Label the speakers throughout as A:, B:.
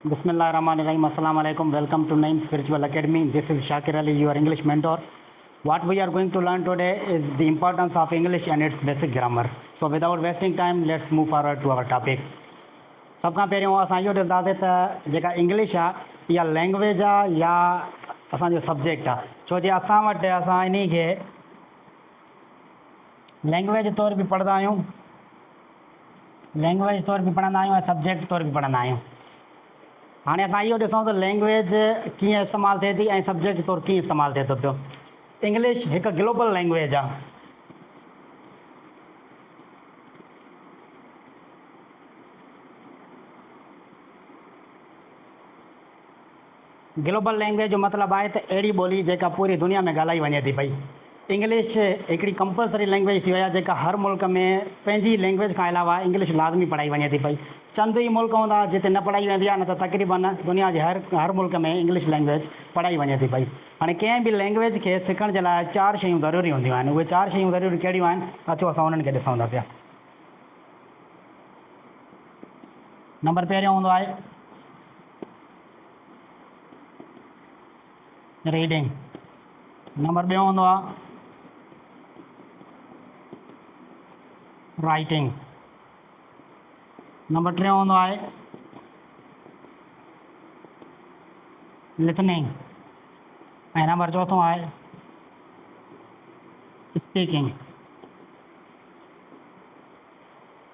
A: Bismillahirrahmanirrahim. Assalamu alaikum. Welcome to Naim Spiritual Academy. This is Shakir Ali, your English mentor. What we are going to learn today is the importance of English and its basic grammar. So without wasting time, let's move forward to our topic. सब खां पहिरियों असां इहो ॾिसंदासीं त जेका English आहे इहा लैंग्वेज आहे या असांजो सब्जेक्ट आहे। छो जे असां वटि असां इन खे लैंग्वेज तौर बि पढ़ंदा आहियूं, लैंग्वेज तौर बि पढ़ंदा आहियूं ऐं सब्जेक्ट तौर बि पढ़ंदा आहियूं। हाणे असां इहो ॾिसूं त लैंग्वेज कीअं इस्तेमालु थिए थी ऐं सब्जेक्ट तौरु कीअं इस्तेमालु थिए थो पियो। इंग्लिश हिकु ग्लोबल लैंग्वेज आहे। ग्लोबल लैंग्वेज जो मतिलबु आहे त अहिड़ी ॿोली जेका पूरी दुनिया में ॻाल्हाई वञे थी पई। इंग्लिश हिकिड़ी कंपलसरी लैंग्वेज थी वई आहे जेका हर मुल्क में पंहिंजी लैंग्वेज खां अलावा इंग्लिश लाज़मी पढ़ाई वञे थी पई। चंद ई मुल्क हूंदा जिते न पढ़ाई वेंदी आहे, न त तक़रीबन दुनिया जे हर मुल्क में इंग्लिश लैंग्वेज पढ़ाई वञे थी पई। हाणे कंहिं बि लैंग्वेज खे सिखण जे लाइ 4 शयूं ज़रूरी हूंदियूं आहिनि। उहे 4 शयूं ज़रूरी कहिड़ियूं आहिनि, अचो असां उन्हनि खे ॾिसूं था पिया। नंबर पहिरियों हूंदो आहे रीडिंग। नंबर ॿियों हूंदो आहे राइटिंग। नंबर 3 हूंदो आहे लिसनिंग ऐं नंबर 4 आहे स्पीकिंग।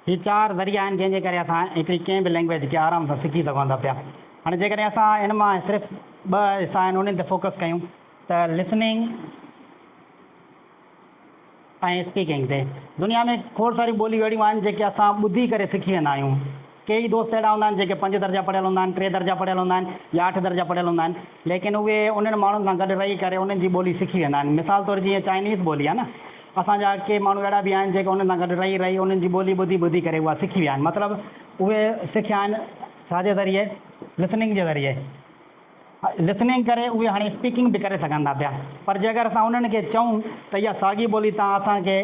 A: ही 4 ज़रिया आहिनि जंहिंजे करे असां हिकिड़ी कंहिं बि लैंग्वेज खे आराम सां सिखी सघूं था पिया। हाणे जेकॾहिं असां इन मां सिर्फ़ु 2 हिसा आहिनि उन्हनि ते फोकस कयूं त लिसनिंग ऐं स्पीकिंग ते। दुनिया में खोड़ सारी ॿोलियूं अहिड़ियूं आहिनि जेके असां ॿुधी करे सिखी वेंदा आहियूं। कई दोस्त अहिड़ा हूंदा आहिनि जेके 5 दर्जा पढ़ियल हूंदा आहिनि, 3 दर्जा पढ़ियल हूंदा आहिनि या 8 दर्जा पढ़ियल हूंदा आहिनि, लेकिन उहे उन्हनि माण्हुनि सां गॾु रही करे उन्हनि जी ॿोली सिखी वेंदा आहिनि। मिसाल तौरु जीअं चाइनीज़ ॿोली आहे न, असांजा के माण्हू अहिड़ा बि आहिनि जेके उन्हनि सां गॾु रही उन्हनि जी ॿोली ॿुधी करे उहा सिखी विया आहिनि। मतिलबु उहे सिखिया आहिनि छाजे ज़रिए, लिसनिंग जे ज़रिए। लिसनिंग करे उहे हाणे स्पीकिंग बि करे सघनि था पिया। पर जे अगरि असां उन्हनि खे चऊं त इहा साॻी ॿोली तव्हां असांखे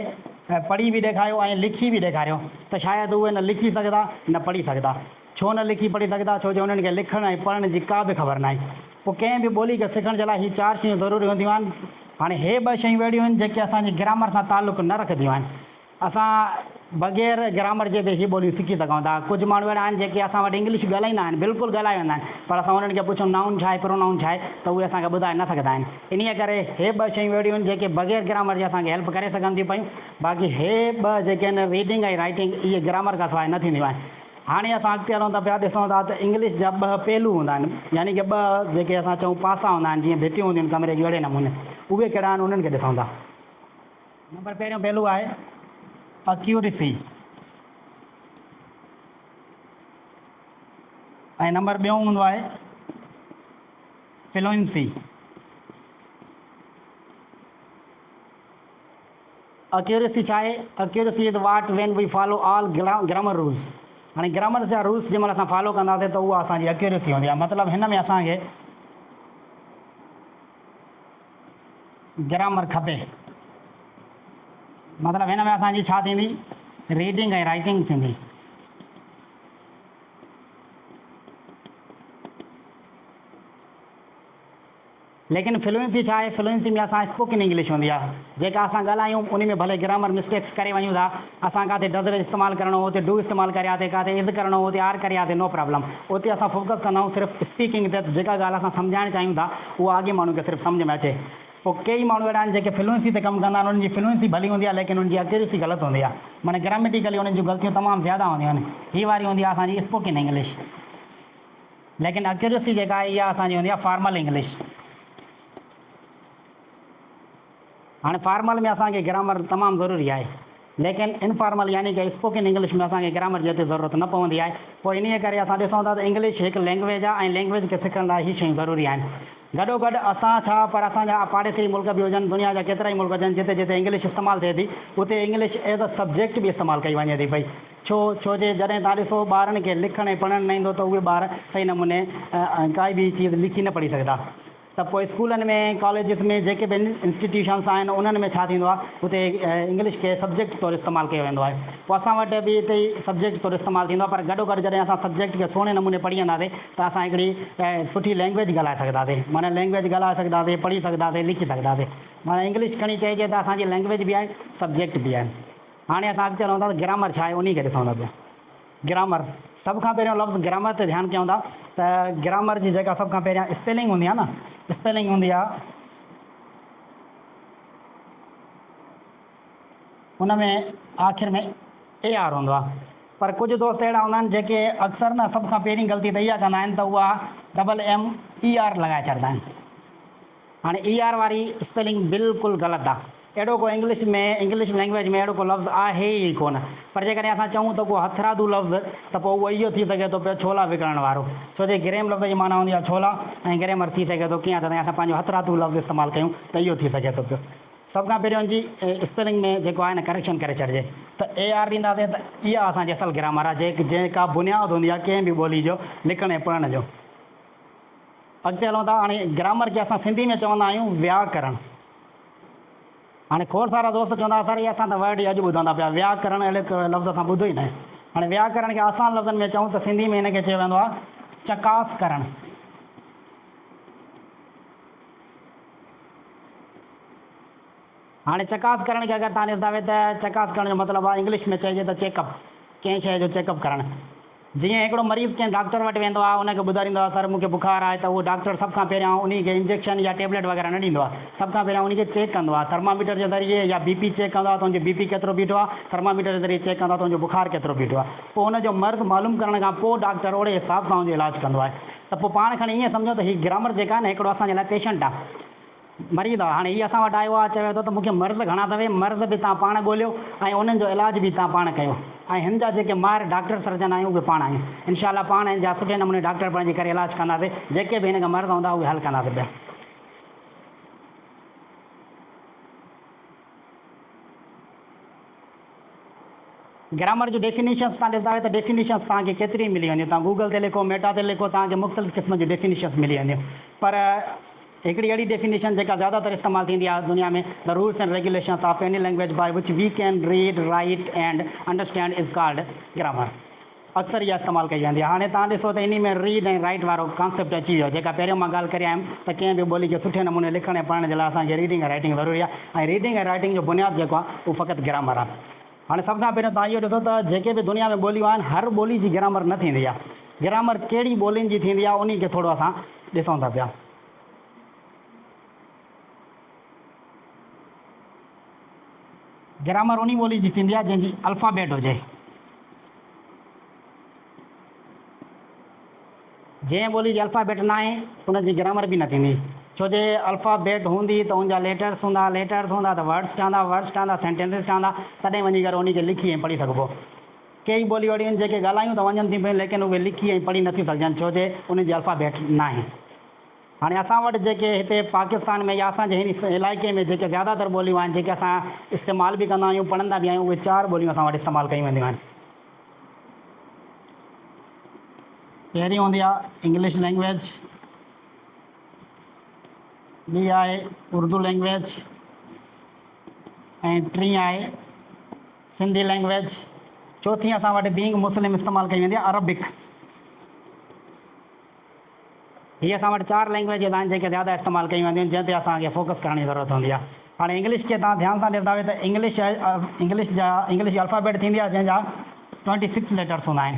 A: पढ़ी बि ॾेखारियो ऐं लिखी बि ॾेखारियो, त शायदि उहे न लिखी सघंदा न पढ़ी सघंदा। छो न लिखी पढ़ी सघंदा? छो जो उन्हनि खे लिखण ऐं पढ़ण जी का बि ख़बर न आहे। पोइ कंहिं बि ॿोली खे सिखण जे लाइ ही 4 शयूं ज़रूरी हूंदियूं आहिनि। हाणे हे 2 शयूं अहिड़ियूं आहिनि जेके असांजी ग्रामर सां तालुक़ु न रखंदियूं आहिनि। असां बग़ैर ग्रामर जे बि ही ॿोलियूं सिखी सघूं था। कुझु माण्हू अहिड़ा आहिनि जेके असां वटि इंग्लिश ॻाल्हाईंदा आहिनि, बिल्कुलु ॻाल्हाए वेंदा आहिनि, पर असां उन्हनि खे पुछूं नाउन छा आहे, प्रोनाउन छा आहे, त उहे असांखे ॿुधाए न सघंदा आहिनि। इन करे हे 2 शयूं अहिड़ियूं आहिनि जेके बग़ैर ग्रामर जे असांखे हेल्प करे सघनि थियूं पियूं। बाक़ी हे 2 जेके आहिनि रीडिंग ऐं राइटिंग, इहे ग्रामर खां सवाइ न थींदियूं आहिनि। हाणे असां अॻिते हलूं था पिया, ॾिसूं था त इंग्लिश जा 2 पहलू हूंदा आहिनि, यानी कि 2 जेके असां चऊं पासा हूंदा आहिनि, जीअं भितियूं हूंदियूं आहिनि कमरे जूं, अहिड़े नमूने उहे कहिड़ा आहिनि उन्हनि खे ॾिसूं था। नंबर पहिरियों पहलू आहे एक्यूरेसी ऐं नंबर ॿियों हूंदो आहे फ्लुएंसी। एक्यूरेसी छा आहे? Accuracy is what when we follow all grammar rules. हाणे ग्रामर जा रूल्स जंहिं महिल असां फॉलो कंदासीं त उहा असांजी एक्यूरेसी हूंदी आहे। मतिलबु हिन में असांखे ग्रामर खपे। मतिलबु हिन में असांजी छा थींदी, रीडिंग ऐं राइटिंग थींदी। लेकिन फ्लुएंसी छा आहे? फ्लुएंसी में असां स्पोकन इंग्लिश हूंदी आहे जेका असां ॻाल्हायूं, उन में भले ग्रामर मिस्टेक्स करे वञूं था। असां काथे डज़ इस्तेमालु करिणो, उते डू इस्तेमालु करियासीं, काथे इज़ करिणो, उते आर करियासीं, नो प्रॉब्लम। उते असां फोकस कंदा आहियूं सिर्फ़ु स्पीकिंग ते, जेका ॻाल्हि असां सम्झाइणु चाहियूं था उहा अॻे माण्हू खे सिर्फ़ु सम्झ में अचे। पोइ कई माण्हू अहिड़ा आहिनि जेके फ्लुएंसी ते कमु कंदा आहिनि, उन्हनि जी फ्लुएंसी भली हूंदी आहे लेकिन उनजी एक्यूरेसी ग़लति हूंदी आहे। माना ग्रामेटिकली उन्हनि जूं ग़लतियूं तमामु ज़्यादा हूंदियूं आहिनि। हीअ वारी हूंदी आहे असांजी स्पोकन इंग्लिश, लेकिन एक्यूरेसी जेका आहे इहा असांजी हूंदी आहे फॉर्मल इंग्लिश। हाणे फॉर्मल में असांखे ग्रामर तमामु ज़रूरी आहे, लेकिन इनफॉर्मल यानी कि स्पोकन इंग्लिश में असांखे ग्रामर जी एतिरी ज़रूरत न पवंदी आहे। पोइ इन करे असां ॾिसूं था त इंग्लिश हिकु लैंग्वेज आहे ऐं लैंग्वेज खे सिखण लाइ ही शयूं ज़रूरी आहिनि। गॾोगॾु असां छा, पर असांजा पाड़ेसरी मुल्क बि हुजनि, दुनिया जा केतिरा ई मुल्क हुजनि जिते जिते इंग्लिश इस्तेमालु थिए थी, उते इंग्लिश एज़ अ सब्जेक्ट बि इस्तेमालु कई वञे थी पई। छो जे जॾहिं तव्हां ॾिसो ॿारनि खे लिखणु ऐं पढ़णु न ईंदो त उहे ॿार सही नमूने काई बि चीज़ लिखी न पढ़ी सघंदा। त पोइ स्कूलनि में कॉलेजिस में जेके बि इंस्टीट्यूशन्स आहिनि उन्हनि में छा थींदो आहे हुते इंग्लिश खे सब्जेक्ट तौरु इस्तेमालु कयो वेंदो आहे। पोइ असां वटि बि हिते ई सब्जेक्ट तौरु इस्तेमालु थींदो आहे, पर गॾोगॾु जॾहिं असां सब्जेक्ट खे सुहिणे नमूने पढ़ी वेंदासीं त असां हिकिड़ी सुठी लैंग्वेज ॻाल्हाए सघंदासीं, माना लैंग्वेज ॻाल्हाए सघंदासीं, पढ़ी सघंदासीं, लिखी सघंदासीं। माना इंग्लिश खणी चइजे त असांजी लैंग्वेज बि आहे, सब्जेक्ट बि आहे। हाणे असां अॻिते रहूं था त ग्रामर छा आहे उन खे ॾिसूं था पिया। ग्रामर सभ खां पहिरियों लफ़्ज़ ग्रामर ते ध्यानु कयूं था त ग्रामर जी जेका सभ खां पहिरियां स्पेलिंग हूंदी आहे न, स्पेलिंग हूंदी आहे उन में आख़िर में AR हूंदो आहे। पर कुझु दोस्त अहिड़ा हूंदा आहिनि जेके अक्सर न सभ खां पहिरीं ग़लती त इहा कंदा आहिनि त उहा MMER लगाए छॾींदा आहिनि। हाणे ER वारी स्पेलिंग बिल्कुलु ग़लति आहे। अहिड़ो को इंग्लिश लैंग्वेज में अहिड़ो को लफ़्ज़ु आहे ई कोन। पर जेकॾहिं असां चऊं त को हथरादू लफ़्ज़ त पोइ उहो इहो थी सघे थो पियो छोला विकिणण वारो, छो जे ग्रेम लफ़्ज़ जी माना हूंदी आहे छोला ऐं ग्रेमर थी सघे थो कीअं त असां पंहिंजो हथरादू लफ़्ज़ इस्तेमालु कयूं त इहो थी सघे थो पियो। सभ खां पहिरियों जी स्पेलिंग में जेको आहे न करेक्शन करे छॾिजे त AR ॾींदासीं त इहा असांजी असल ग्रामर आहे जेका बुनियादु हूंदी आहे कंहिं बि ॿोली जो लिखण ऐं पढ़ण जो। अॻिते हलूं था। हाणे ग्रामर खे असां सिंधी में चवंदा आहियूं व्याकरण। हाणे खोड़ सारा दोस्त चवंदा सर इहे असां त वर्ड ई अॼु ॿुधंदा पिया, व्याकरण अहिड़े लफ़्ज़ असां ॿुधो ई न आहे। हाणे व्याकरण खे आसान लफ़्ज़नि में चऊं त सिंधी में हिनखे चयो वेंदो आहे चकास करणु। हाणे चकास करण खे अगरि तव्हां ॾिसंदा त चकास करण जो मतिलबु आहे इंग्लिश में चइजे त चेकअप, कंहिं शइ जो चेकअप करणु। जीअं हिकिड़ो मरीज़ कंहिं डॉक्टर वटि वेंदो आहे, उनखे ॿुधाईंदो आहे सर मूंखे बुखार आहे, त उहो डॉक्टर सभ खां पहिरियां उन खे इंजेक्शन या टेबलेट वग़ैरह न ॾींदो आहे। सभ खां पहिरियां उनखे चेक कंदो आहे थर्मामीटर जे ज़रिए या BP चेक कंदो आहे, तुंहिंजो BP केतिरो बीठो आहे, थर्मामीटर जे ज़रिए चेक कंदो आहे तुंहिंजो बुखार केतिरो बीठो आहे। पोइ हुनजो मर्ज़ मालूम करण खां पोइ डॉक्टर ओड़े हिसाब सां हुनजो इलाजु कंदो आहे। त पोइ पाण खणी ईअं सम्झो त हीअ ग्रामर जेका आहे न हिकिड़ो असांजे लाइ पेशेंट आहे, मरीज़ आहे। हाणे हीअ असां वटि आयो आहे, चवे थो त मूंखे मर्ज़ घणा अथव, मर्ज़ बि तव्हां पाण ॻोल्हियो ऐं उन्हनि जो इलाज बि तव्हां पाण कयो। ऐं हिन जा जेके माहिर डॉक्टर सर्जन आहियूं उहे पाण आहियूं। इनशाला पाण हिन जा सुठे नमूने डॉक्टर बणिजी करे इलाजु कंदासीं, जेके बि हिन खां मर्ज़ हूंदा उहे हल कंदासीं पिया। ग्रामर जो डेफिनेशन्स तव्हां ॾिसंदा त डेफिनेशन्स तव्हांखे केतिरी मिली वेंदियूं। तव्हां गूगल ते लिखो, मेटा ते लिखो, तव्हांखे मुख़्तलिफ़ क़िस्म जूं डेफिनेशन्स मिली वेंदियूं। पर हिकिड़ी अहिड़ी डेफिनेशन जेका ज़्यादातर इस्तेमालु थींदी आहे दुनिया में, the rules and regulations of any language by which we can read write and understand is called grammar. अक्सर इहा इस्तेमालु कई वेंदी आहे। हाणे तव्हां ॾिसो त इन में रीड ऐं राइट वारो कॉन्सेप्ट अची वियो, जेका पहिरियों मां ॻाल्हि करे आयुमि त कंहिं बि ॿोली खे सुठे नमूने लिखण ऐं पढ़ण जे लाइ असांखे रीडिंग ऐं राइटिंग ज़रूरी आहे। ऐं रीडिंग ऐं राइटिंग जो बुनियादु जेको आहे उहो फ़क़ति ग्रामर आहे। हाणे सभ खां पहिरियों तव्हां इहो ॾिसो त जेके बि दुनिया में ॿोलियूं आहिनि हर ॿोली जी ग्रामर न थींदी आहे। ग्रामर कहिड़ी ॿोलियुनि जी थींदी आहे उन खे थोरो असां ॾिसूं था पिया। ग्रामर उन ॿोली जी थींदी आहे जंहिंजी अल्फ़ाबेट हुजे। जंहिं ॿोली जी अल्फ़ाबेट न आहे उनजी ग्रामर बि न थींदी, छो जे अल्फ़ाबेट हूंदी त उनजा लेटर्स हूंदा त वर्ड्स ठहंदा, सेंटेंसिस ठहंदा, तॾहिं वञी करे उन खे लिखी ऐं पढ़ी सघिबो। कई ॿोलियूं अहिड़ियूं आहिनि जेके ॻाल्हायूं त वञनि थियूं पियूं, लेकिन उहे लिखी ऐं पढ़ी नथियूं सघजनि, छो जे उनजी अल्फ़ाबेट न आहे। हाणे असां वटि जेके हिते पाकिस्तान में या असांजे हिन इलाइक़े में जेके ज़्यादातर ॿोलियूं आहिनि जेके असां इस्तेमालु बि कंदा आहियूं, पढ़ंदा बि आहियूं, उहे 4 ॿोलियूं असां वटि इस्तेमालु कयूं वेंदियूं आहिनि। पहिरीं हूंदी आहे इंग्लिश लैंग्वेज, ॿी आहे उर्दू लैंग्वेज ऐं टीं आहे सिंधी लैंग्वेज। चौथीं असां वटि बीइंग मुस्लिम इस्तेमालु कई वेंदी आहे अरबिक। हीअ असां वटि 4 लैंग्वेजिस आहिनि जेके ज़्यादा इस्तेमालु कयूं वेंदियूं आहिनि, जंहिं ते असांखे फोकस करण जी ज़रूरत हूंदी आहे। हाणे इंग्लिश खे तव्हां ध्यानु सां ॾिसंदा त इंग्लिश जी अल्फ़ाबेट थींदी आहे जंहिंजा 26 लेटर्स हूंदा आहिनि।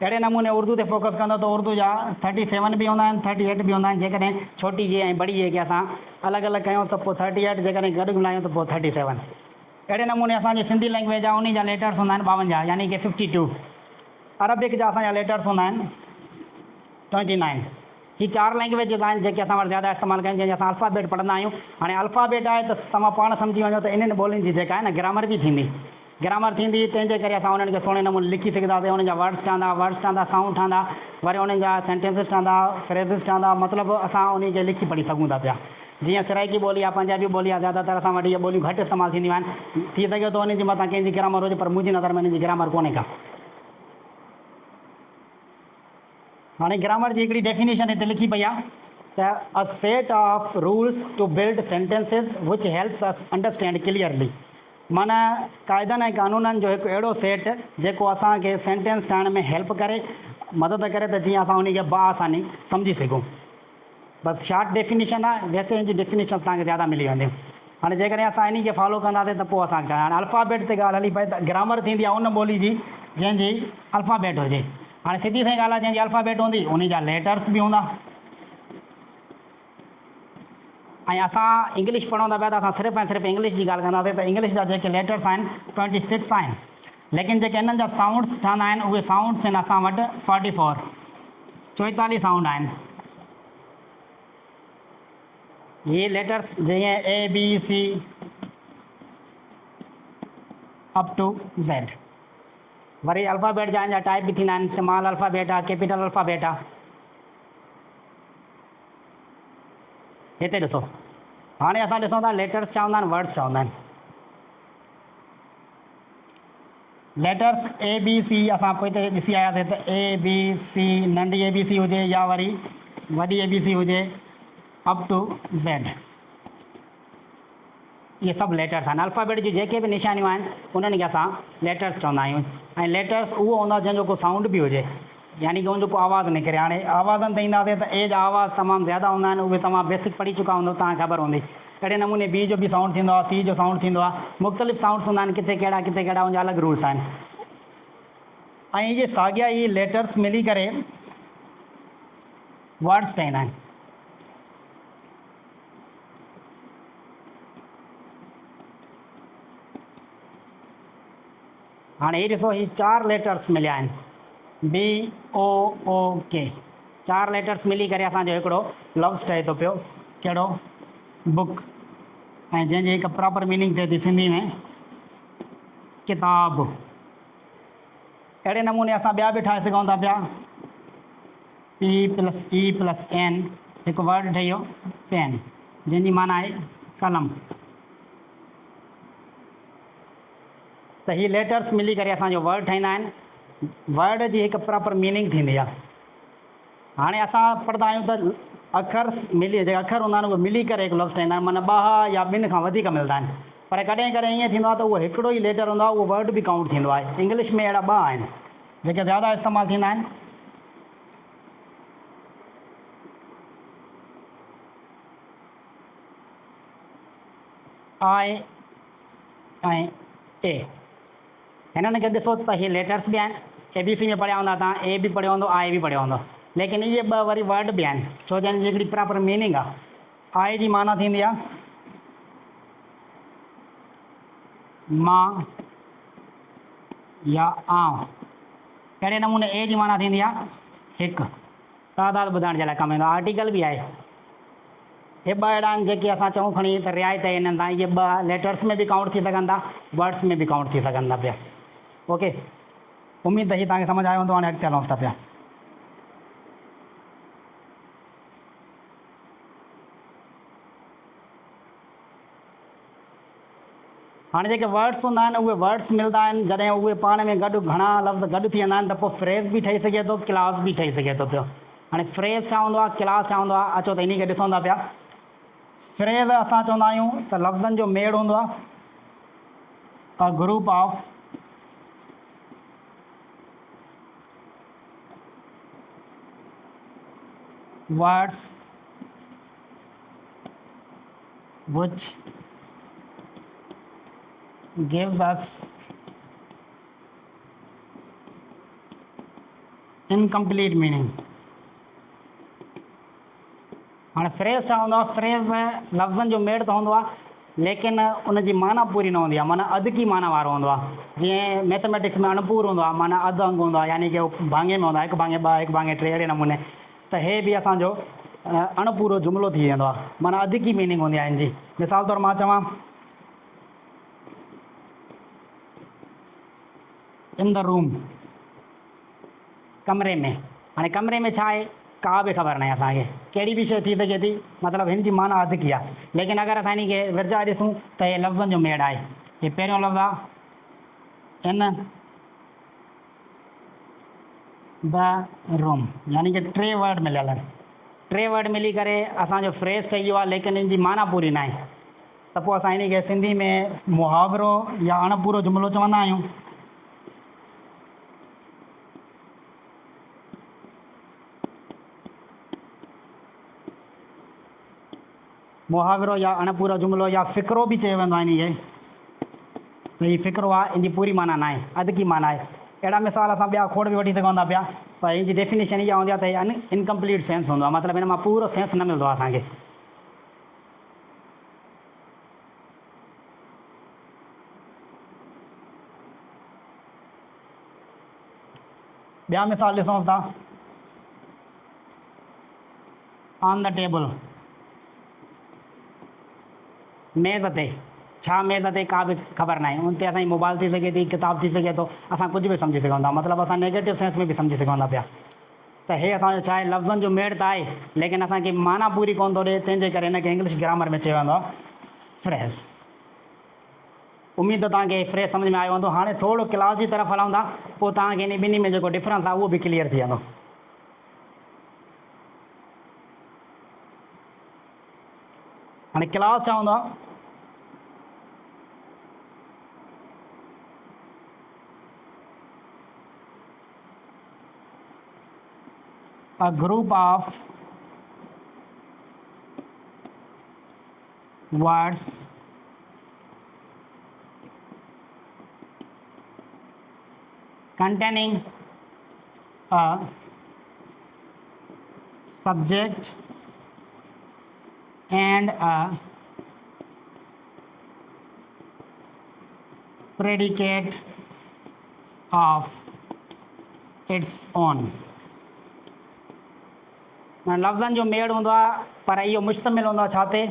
A: अहिड़े नमूने उर्दू ते फोकस कंदो त उर्दू जा 37 बि हूंदा आहिनि, 38 बि हूंदा आहिनि। जेकॾहिं छोटी जे ऐं बड़ी जे खे असां अलॻि अलॻि कयूं त पोइ 38, जेकॾहिं गॾु मिलायूं त पोइ 37। अहिड़े नमूने असांजी सिंधी लैंग्वेज आहे उन जा लेटर्स हूंदा आहिनि 52, यानी कि 52। अरबिक जा असांजा लेटर्स हूंदा आहिनि 29। ही 4 लैंग्वेजिस आहिनि जेके असां वटि ज़्यादा इस्तेमालु कयूं, जंहिंजे असां अल्फ़ाबेट पढ़ंदा आहियूं। हाणे अल्फ़ाबेट आहे त तव्हां पाण सम्झी वञो त इन्हनि ॿोलियुनि जी जेका आहे न ग्रामर बि थींदी। ग्रामर थींदी, तंहिंजे करे असां उन्हनि खे सुहिणे नमूने लिखी सघंदासीं। उन्हनि जा वर्ड्स ठहंदा, साउंड ठहंदा, वरी उन्हनि जा सेंटेंसिस ठहंदा, फ्रेज़िस ठहंदा, मतिलबु असां उन खे लिखी पढ़ी सघूं था पिया। जीअं सराइकी ॿोली आहे, पंजाबी ॿोली आहे, ज़्यादातर असां वटि इहे ॿोलियूं घटि इस्तेमालु थींदियूं आहिनि। थी सघे थो उन्हनि जे मथां कंहिंजी ग्रामर हुजे, पर मुंहिंजी नज़र में हिन जी ग्रामर कोन्हे का। हाणे ग्रामर जी हिकिड़ी डेफिनेशन हिते लिखी पई आहे त a set of rules to build sentences which helps us understand clearly, माना क़ाइदनि ऐं क़ानूननि जो हिकु अहिड़ो सेट जेको असांखे सेंटेंस ठाहिण में हेल्प करे, मदद करे त जीअं असां उन खे बआसानी सम्झी सघूं। बसि शॉर्ट डेफिनेशन आहे, वैसे हिन जी डेफिनेशन तव्हांखे ज़्यादा मिली वेंदियूं। हाणे जेकॾहिं असां इन खे फॉलो कंदासीं त पोइ असांखे हाणे अल्फ़ाबेट ते ॻाल्हि हली पए त ग्रामर थींदी आहे उन ॿोली जी जंहिंजी अल्फ़ाबेट हुजे। हाणे सिधी सही ॻाल्हि आहे, जंहिंजी अल्फ़ाबेट हूंदी उन जा लेटर्स बि हूंदा। ऐं असां इंग्लिश पढ़ूं था पिया त असां सिर्फ़ु ऐं सिर्फ़ु इंग्लिश जी ॻाल्हि कंदासीं त इंग्लिश जा जेके लेटर्स आहिनि 26 आहिनि, लेकिन जेके हिननि जा साउंड्स ठहंदा आहिनि उहे साउंड्स आहिनि असां वटि 44 साउंड आहिनि। ये लेटर्स जीअं A B C up to Z. वरी अल्फ़ाबेट जा टाइप बि थींदा आहिनि, स्मॉल अल्फ़ाबेट आहे, कैपिटल अल्फ़ाबेट आहे। हिते ॾिसो, हाणे असां ॾिसूं था लेटर्स चवंदा आहिनि, वर्ड्स चवंदा आहिनि। लेटर्स ए बी सी असां पोइ हिते ॾिसी आयासीं त ए बी सी, नंढी ए बी सी हुजे या वरी वॾी ए बी सी हुजे अप टू ज़ेड, इहे सभु लेटर्स आहिनि। अल्फ़ाबेट जी जेके बि निशानियूं आहिनि उन्हनि खे असां लेटर्स चवंदा आहियूं। ऐं लेटर्स उहो हूंदो आहे जंहिंजो को साउंड बि हुजे, यानी कि उनजो को आवाज़ु निकिरे। हाणे आवाज़नि ते ईंदासीं त ए जा आवाज़ तमामु ज़्यादा हूंदा आहिनि, उहे तव्हां बेसिक पढ़ी चुका हूंदव, तव्हांखे ख़बर हूंदी। अहिड़े नमूने बी जो बि साउंड थींदो आहे, सी जो साउंड थींदो आहे, मुख़्तलिफ़ साउंड्स हूंदा आहिनि, किथे कहिड़ा उनजा अलॻि रूल्स आहिनि। ऐं इहे साॻिया ई लेटर्स मिली करे वर्ड्स ठहींदा आहिनि। हाणे हीअ ॾिसो, हीअ 4 लेटर्स मिलिया आहिनि, BOOK, 4 लेटर्स मिली करे असांजो हिकिड़ो लफ़्ज़ ठहे थो पियो, कहिड़ो? बुक। ऐं जंहिंजी हिकु प्रॉपर मीनिंग थिए थी सिंधी में किताब। अहिड़े नमूने असां ॿिया बि ठाहे सघूं था पिया, P+E+N, हिकु वर्ड ठही वियो पेन, जंहिंजी माना आहे कलम। त हीअ लेटर्स मिली करे असांजो वर्ड ठाहींदा आहिनि। वर्ड जी हिकु प्रॉपर मीनिंग थींदी आहे। हाणे असां पढ़ंदा आहियूं त अखर मिली, जेके अखर हूंदा आहिनि उहे मिली करे हिकु लफ़्ज़ ठाहींदा आहिनि, माना 2 या 2 खां वधीक मिलंदा आहिनि। पर कॾहिं कॾहिं ईअं थींदो आहे त उहो हिकिड़ो ई लेटर हूंदो आहे, उहो वर्ड बि काउंट थींदो आहे। इंग्लिश में अहिड़ा 2 आहिनि जेके ज़्यादा इस्तेमालु थींदा आहिनि। आई ऐं ए। हिननि खे ॾिसो त इहे लेटर्स बि आहिनि, ABC में पढ़िया हूंदा तव्हां, ए बि पढ़ियो हूंदो, आई बि पढ़ियो हूंदो, लेकिन इहे 2 वरी वर्ड बि आहिनि, छो जो हिनजी हिकिड़ी प्रॉपर मीनिंग आहे। आई जी माना थींदी आहे मां या आउं। अहिड़े नमूने ए जी माना थींदी आहे हिकु, तादाद ॿुधाइण जे लाइ कमु ईंदो आहे। आर्टिकल बि आहे। हे 2 अहिड़ा आहिनि जेके असां चऊं खणी त रिआयत आहे हिननि सां। इहे 2 लेटर्स में बि काउंट थी सघनि था, वर्ड्स में बि काउंट थी सघनि था पिया। ओके, उमेद ही तव्हांखे सम्झ आयो हूंदो। हाणे अॻिते हलूं था पिया। हाणे जेके वर्ड्स हूंदा आहिनि उहे वर्ड्स मिलंदा आहिनि जॾहिं उहे पाण में गॾु घणा लफ़्ज़ गॾु थी वेंदा आहिनि त पोइ फ्रेज़ बि ठही सघे थो, क्लास बि ठही सघे थो पियो। हाणे फ्रेज़ छा हूंदो आहे, क्लास छा हूंदो आहे, अचो त इन खे ॾिसूं था पिया। फ्रेज़ असां चवंदा आहियूं त लफ़्ज़नि जो मेड़ हूंदो आहे, a group of words which gives us incomplete meaning। हाणे फ्रेज़ छा हूंदो आहे? फ्रेज़ लफ़्ज़नि जो मेड़ त हूंदो आहे, लेकिन उनजी माना पूरी न हूंदी आहे, माना अधु की माना वारो हूंदो आहे। जीअं मैथमेटिक्स में अणपूर हूंदो आहे, माना अधु अंग हूंदो आहे, यानी कि भाङे में हूंदो आहे, 1/2 1/3 अहिड़े नमूने। त हे बि असांजो अणपूरो जुमिलो थी वेंदो आहे, माना अधु की मीनिंग हूंदी आहे हिन जी। मिसाल तौरु मां चवां इन द रूम, कमरे में। हाणे कमरे में छा आहे का बि ख़बर न आहे असांखे, कहिड़ी बि शइ थी सघे थी, मतिलबु हिन जी माना अधु की आहे। लेकिन अगरि असां इन खे विरजा ॾिसूं त हे लफ़्ज़नि जो मेड़ आहे। हे पहिरियों लफ़्ज़ आहे इन द रूम, यानी कि 3 वर्ड मिलियल आहिनि। टे वर्ड मिली करे असांजो फ्रेज़ ठही वियो आहे, लेकिन इन जी माना पूरी न आहे, त पोइ असां इन खे सिंधी में मुहावरो या अणपूरो जुमिलो चवंदा आहियूं। मुहावरो या अणपूरो जुमिलो या फ़िक्रो बि चयो वेंदो आहे इन खे, त हीउ फ़िक्रो आहे, इन जी पूरी माना न आहे, अधु की माना आहे। अहिड़ा मिसाल असां ॿिया खोड़ बि वठी सघूं था पिया, पर इन जी डेफिनेशन इहा हूंदी आहे त हीउ इनकम्पलीट सेंस हूंदो आहे, मतिलबु हिन मां पूरो सेंस न मिलंदो आहे असांखे। ॿिया मिसाल ॾिसूं था, ऑन द टेबल, मेज़ ते, छा मेज़ ते का बि ख़बर न आहे, उन ते असांजी मोबाइल थी सघे थी, किताब थी सघे थो, असां कुझु बि सम्झी सघूं था, मतिलबु असां नेगेटिव सेंस में बि सम्झी सघूं था पिया। त हे असांजो छा आहे, लफ़्ज़नि जो मेड़ त आहे, लेकिन असांखे माना पूरी कोन थो ॾिए, तंहिंजे करे हिनखे इंग्लिश ग्रामर में चयो वेंदो आहे फ्रेज़। उमेदु तव्हांखे फ्रेज़ सम्झ में आयो हूंदो। हाणे थोरो क्लास जी तरफ़ हलूं था, पोइ तव्हांखे इन ॿिन्ही में जेको डिफरेंस आहे उहो बि क्लियर थी वेंदो। हाणे क्लास छा हूंदो आहे, a group of words containing a subject and a predicate of its own। लफ़्ज़नि जो मेड़ हूंदो आहे, पर इहो मुश्तमिल हूंदो आहे छा ते,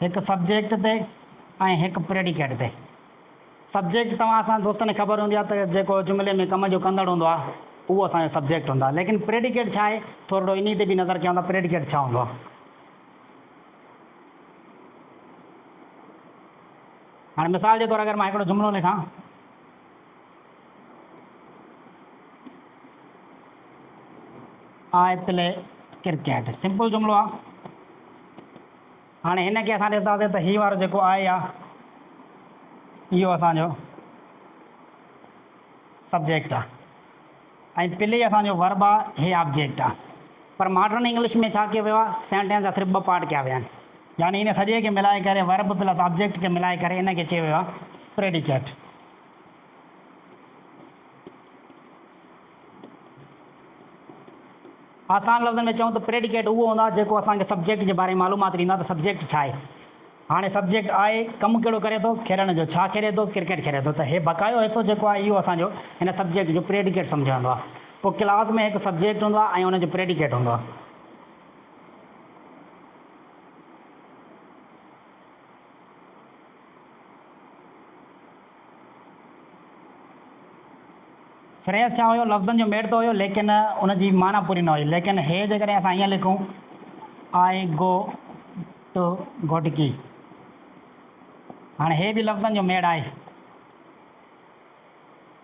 A: हिकु सब्जेक्ट ते ऐं हिकु प्रेडिकेट ते। सब्जेक्ट तव्हां असां दोस्तनि खे ख़बर हूंदी आहे त जेको जुमिले में कम जो कंदड़ हूंदो आहे उहो असांजो सब्जेक्ट हूंदो आहे, लेकिन प्रेडिकेट छा आहे, थोरो इन ते बि नज़र कयूं था प्रेडिकेट छा हूंदो आहे। हाणे मिसाल जे तौरु अगरि मां हिकिड़ो जुमिलो लिखां, आई प्ले क्रिकेट, सिंपल जुमिलो आहे। हाणे हिन खे असां ॾिसंदासीं त हीउ वारो जेको आहे इहो असांजो सब्जेक्ट आहे ऐं प्ले असांजो वर्ब आहे, हे ऑब्जेक्ट आहे। पर मॉडर्न इंग्लिश में छा कयो वियो आहे, सेंटेंस जा सिर्फ़ु ॿ पार्ट कया विया आहिनि, यानी इन सॼे खे मिलाए करे वर्ब प्लस ऑब्जेक्ट खे मिलाए करे इन खे चयो वियो आहे प्रेडिकेट। आसान लफ़्ज़नि में चऊं त प्रेडिकेट उहो हूंदो आहे जेको असांखे सब्जेक्ट जे बारे में मालूमात ॾींदो आहे त सब्जेक्ट छा आहे। हाणे सब्जेक्ट आहे, कमु कहिड़ो करे थो, खेॾण जो, छा खेॾे थो, क्रिकेट खेॾे थो, त हे बक़ायो हिसो जेको आहे इहो असांजो हिन सब्जेक्ट जो प्रेडिकेट सम्झो वेंदो आहे। पोइ क्लास में हिकु सब्जेक्ट हूंदो आहे ऐं हुनजो प्रेडिकेट हूंदो आहे। फ्रेज़ छा हुयो, लफ़्ज़नि जो मेड़ त हुयो, लेकिन उनजी माना पूरी न हुई। लेकिन हे जेकॾहिं असां ईअं लिखूं, आई गो टू घोटकी, हाणे हे बि लफ़्ज़नि जो मेड़ आहे,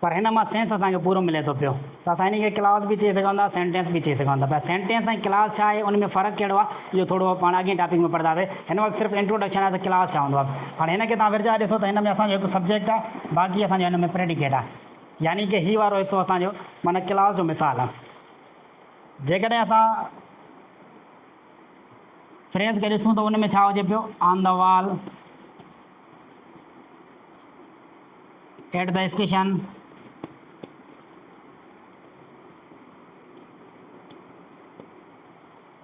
A: पर हिन मां सेंस असांखे पूरो मिले थो पियो, त असां हिन खे क्लास बि चई सघूं था, सेंटेंस बि चई सघूं था पिया। सेंटेंस ऐं क्लास छा आहे, उन में फ़र्क़ु कहिड़ो आहे, इहो थोरो पाण अॻे टॉपिक में पढ़ंदासीं। हिन वक़्तु सिर्फ़ु इंट्रोडक्शन आहे त क्लास छा हूंदो आहे। हाणे हिन खे तव्हां विरजा ॾिसो त हिन में असांजो हिकु सब्जेक्ट आहे, बाक़ी असांजो हिन में प्रेडिकेट आहे, यानी कि हीउ वारो हिसो असांजो माना क्लास जो मिसाल आहे। जेकॾहिं असां फ्रेज़ खे ॾिसूं त उन में छा हुजे पियो, on the wall, at the station,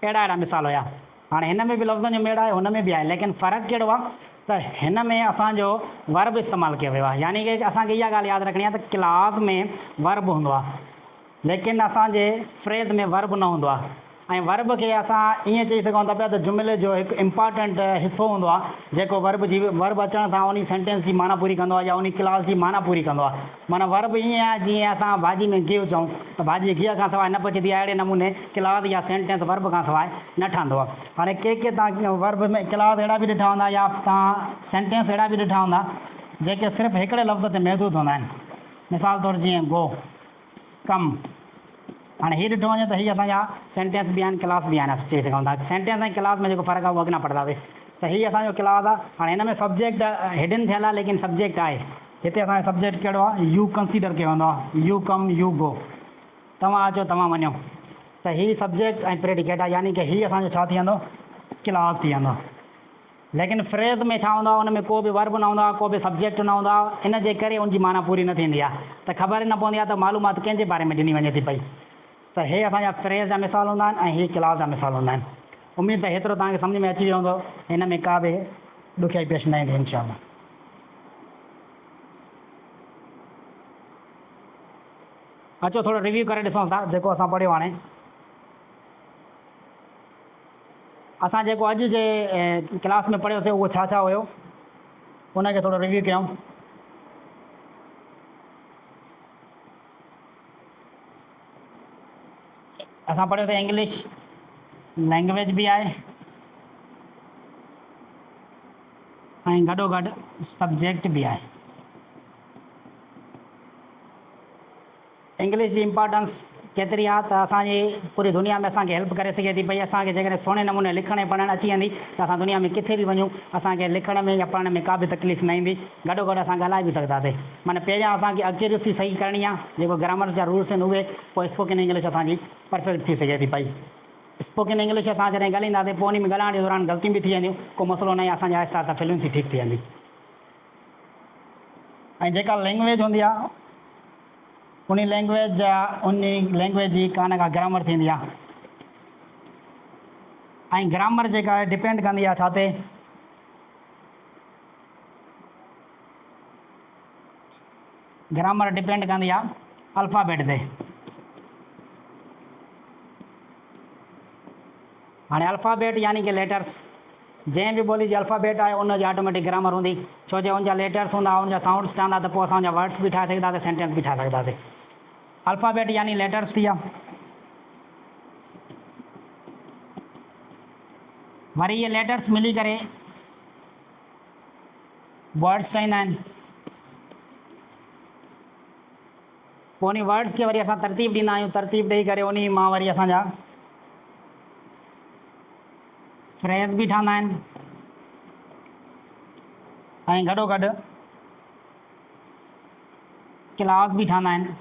A: अहिड़ा मिसाल हुया। हाणे हिन में बि लफ़्ज़नि जो मेड़ आहे, हुन में बि आहे, लेकिन फ़र्क़ु कहिड़ो आहे त हिन में असांजो वर्ब इस्तेमालु कयो वियो आहे, यानी कि असांखे इहा ॻाल्हि यादि रखणी आहे त क्लास में वर्ब हूंदो आहे, लेकिन असांजे फ्रेज़ में वर्ब न हूंदो आहे। ऐं वर्ब खे असां ईअं चई सघूं था पिया त जुमिले जो हिकु इम्पॉर्टेंट हिसो हूंदो आहे जेको वर्ब अचण सां उन सेंटेंस जी माना पूरी कंदो आहे या उन क्लास जी माना पूरी कंदो आहे। माना वर्ब ईअं आहे जीअं असां भाॼी में गिहु चऊं त भाॼी गिह खां सवाइ न पचंदी आहे, अहिड़े नमूने क्लास या सेंटेंस वर्ब खां सवाइ न ठहंदो आहे। हाणे के तव्हां वर्ब में क्लास अहिड़ा बि ॾिठा हूंदा या तव्हां सेंटेंस अहिड़ा बि ॾिठा हूंदा जेके सिर्फ़ु हिकिड़े लफ़्ज़ ते महदूद हूंदा आहिनि। मिसाल तौरु जीअं गो, कम, हाँ हीअ ॾिठो वञे त हीअ असांजा सेंटेंस भी आहिनि क्लास भी आहिनि चई सघूं था सेंटेंस ऐं क्लास में जेको फ़र्क़ु आहे उहो अॻियां पढ़ंदासीं त हीअ असांजो क्लास आहे हाणे हिन में सब्जेक्ट हिडन थियल आहे लेकिन सब्जेक्ट आहे हिते असांजो सब्जेक्ट कहिड़ो आहे यू कंसीडर कयो वेंदो आहे यू कम यू गो तव्हां अचो तव्हां वञो त हीअ सब्जेक्ट ऐं प्रेडिकेट आहे यानी कि हीअ असांजो छा थी वेंदो क्लास थी वेंदो लेकिन फ्रेज़ में छा हूंदो आहे उन में को बि वर्ब न हूंदो आहे को बि सब्जेक्ट न हूंदो आहे इन जे करे उनजी माना पूरी न थींदी आहे त ख़बर न पवंदी आहे त मालूमात कंहिंजे बारे में ॾिनी वञे थी पई त हे असांजा फ्रेज़ जा मिसाल हूंदा आहिनि ऐं हीअ क्लास जा मिसाल हूंदा आहिनि उमेदु त हेतिरो तव्हांखे सम्झ में अची वियो हूंदो हिन में का बि ॾुखियाई पेश न ईंदी इंशाअल्लाह अचो थोरो रिव्यू करे ॾिसूं था जेको असां पढ़ियो हाणे असां जेको अॼु जे क्लास में पढ़ियोसीं उहो छा छा हुयो उनखे थोरो रिव्यू कयूं असां पढ़ियोसीं इंग्लिश लैंग्वेज बि आहे ऐं गॾोगॾु सब्जेक्ट बि आहे इंग्लिश जी इम्पोर्टेंस केतिरी आहे त असांजी पूरी दुनिया में असांखे हेल्प करे सघे थी पई असांखे जेकॾहिं सुहिणे नमूने लिखण ऐं पढ़णु अची वेंदी त असां दुनिया में किथे बि वञूं असांखे लिखण में या पढ़ण में का बि तकलीफ़ न ईंदी गॾोगॾु असां ॻाल्हाए बि सघंदासीं माना पहिरियां असांखे एक्यूरेसी सही करणी आहे जेको ग्रामर जा रूल्स आहिनि उहे पोइ स्पोकन इंग्लिश असांजी परफेक्ट थी सघे थी पई स्पोकन इंग्लिश असां जॾहिं ॻाल्हाईंदासीं पोइ उन में ॻाल्हाइण जे दौरान ग़लतियूं बि थी वेंदियूं को मसइलो न आहे असांजी आहिस्ता आहिस्ता फ्लुएंसी ठीकु थी वेंदी ऐं जेका लैंग्वेज हूंदी आहे उन लैंग्वेज जी कान का ग्रामर थींदी आहे ऐं ग्रामर जेका आहे डिपेंड कंदी आहे छा ते ग्रामर डिपेंड कंदी आहे अल्फ़ाबेट ते हाणे अल्फ़ाबेट यानी कि लेटर्स जंहिं बि ॿोली जी अल्फ़ाबेट आहे उनजी ऑटोमेटिक ग्रामर हूंदी छो जो उनजा लेटर्स हूंदा उनजा साउंड्स ठहंदा त पोइ असांजा वर्ड्स बि ठाहे सघंदासीं सेंटेंस बि ठाहे सघंदासीं अल्फ़ाबेट यानी लेटर्स थी विया वरी इहे लेटर्स मिली करे वर्ड्स ठाहींदा आहिनि पोइ उन वर्ड्स खे वरी असां तरतीब ॾींदा आहियूं तरतीब ॾेई करे उन मां वरी असांजा फ्रेज़ बि ठहंदा आहिनि ऐं गॾोगॾु क्लास बि ठहंदा आहिनि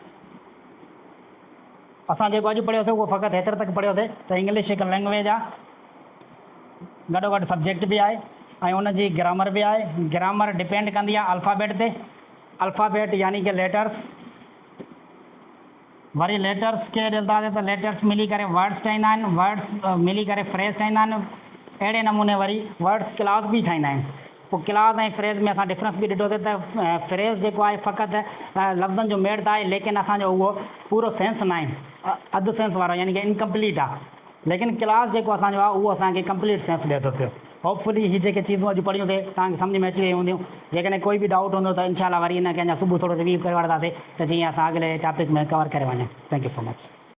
A: असां जेको अॼु पढ़ियोसीं उहो फ़क़ति हेतिरे तक पढ़ियोसीं त इंग्लिश हिकु लैंग्वेज आहे गॾोगॾु सब्जेक्ट बि आहे ऐं उनजी ग्रामर बि आहे ग्रामर डिपेंड कंदी आहे अल्फ़ाबेट ते अल्फ़ाबेट यानी कि लेटर्स वरी लेटर्स खे ॾिसंदासीं त लेटर्स मिली करे वर्ड्स ठाहींदा आहिनि वर्ड्स मिली करे फ्रेज़ ठाहींदा आहिनि अहिड़े नमूने वरी वर्ड्स क्लास बि ठाहींदा आहिनि पोइ क्लास ऐं फ्रेज़ में असां डिफरेंस बि ॾिठोसीं त फ्रेज़ जेको आहे फ़क़ति लफ़्ज़नि जो मेड़ त आहे लेकिन असांजो उहो पूरो सेंस न आहे अधु सेंस वारो यानी कि इनकम्पलीट आहे लेकिन क्लास जेको असांजो आहे उहो असांखे कंप्लीट सेंस ॾिए थो पियो होपफुली हीअ जेके चीज़ूं अॼु पढ़ियूंसीं तव्हांखे सम्झ में अची वई हूंदियूं जेकॾहिं कोई बि डाउट हूंदो त इनशाला वरी हिनखे अञा सुबुह थोरो रिव्यू करे वठंदासीं त जीअं असां अॻिले टॉपिक में कवर करे वञूं थैंक यू सो मच